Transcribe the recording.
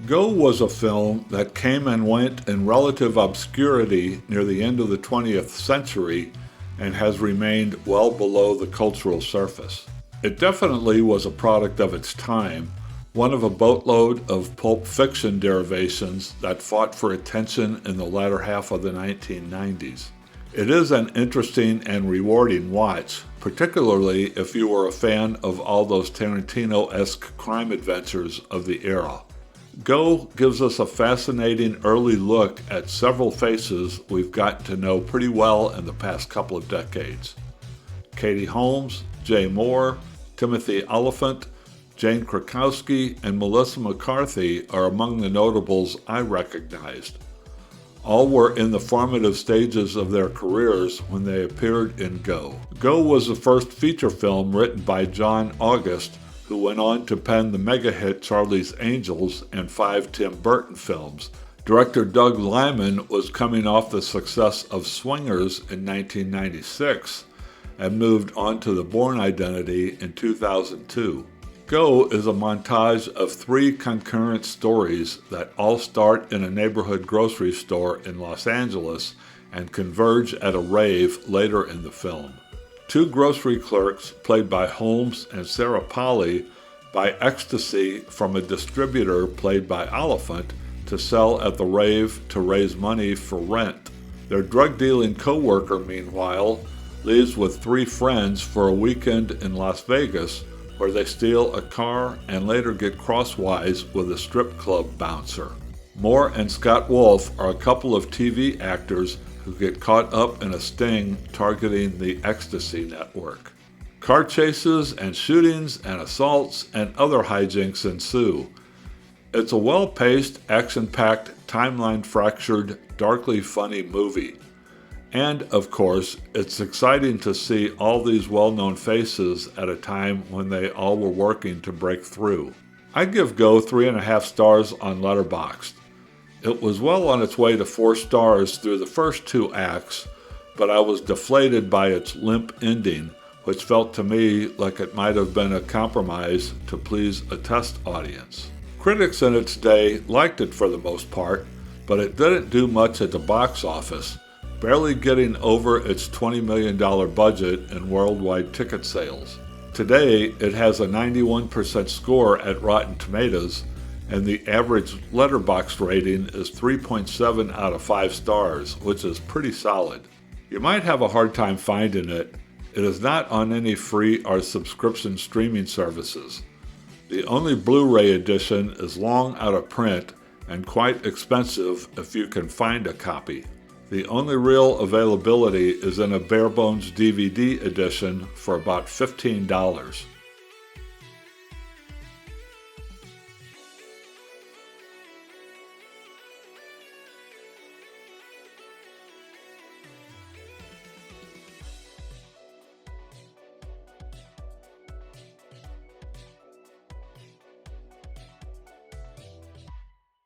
Go was a film that came and went in relative obscurity near the end of the 20th century and has remained well below the cultural surface. It definitely was a product of its time, one of a boatload of Pulp Fiction derivations that fought for attention in the latter half of the 1990s. It is an interesting and rewarding watch, particularly if you were a fan of all those Tarantino-esque crime adventures of the era. Go gives us a fascinating early look at several faces we've gotten to know pretty well in the past couple of decades. Katie Holmes, Jay Moore, Timothy Oliphant, Jane Krakowski, and Melissa McCarthy are among the notables I recognized. All were in the formative stages of their careers when they appeared in Go. Go was the first feature film written by John August, who went on to pen the mega-hit Charlie's Angels and 5 Tim Burton films. Director Doug Liman was coming off the success of Swingers in 1996 and moved on to The Bourne Identity in 2002. Go is a montage of 3 concurrent stories that all start in a neighborhood grocery store in Los Angeles and converge at a rave later in the film. 2 grocery clerks, played by Holmes and Sarah Polley, buy ecstasy from a distributor, played by Oliphant, to sell at the rave to raise money for rent. Their drug-dealing co-worker, meanwhile, leaves with 3 friends for a weekend in Las Vegas, where they steal a car and later get crosswise with a strip club bouncer. Moore and Scott Wolf are a couple of TV actors who get caught up in a sting targeting the Ecstasy Network. Car chases and shootings and assaults and other hijinks ensue. It's a well-paced, action-packed, timeline-fractured, darkly funny movie. And, of course, it's exciting to see all these well-known faces at a time when they all were working to break through. I give Go 3.5 stars on Letterboxd. It was well on its way to 4 stars through the first 2 acts, but I was deflated by its limp ending, which felt to me like it might have been a compromise to please a test audience. Critics in its day liked it for the most part, but it didn't do much at the box office, barely getting over its $20 million budget in worldwide ticket sales. Today, it has a 91% score at Rotten Tomatoes, and the average Letterboxd rating is 3.7 out of 5 stars, which is pretty solid. You might have a hard time finding it. It is not on any free or subscription streaming services. The only Blu-ray edition is long out of print and quite expensive if you can find a copy. The only real availability is in a bare-bones DVD edition for about $15.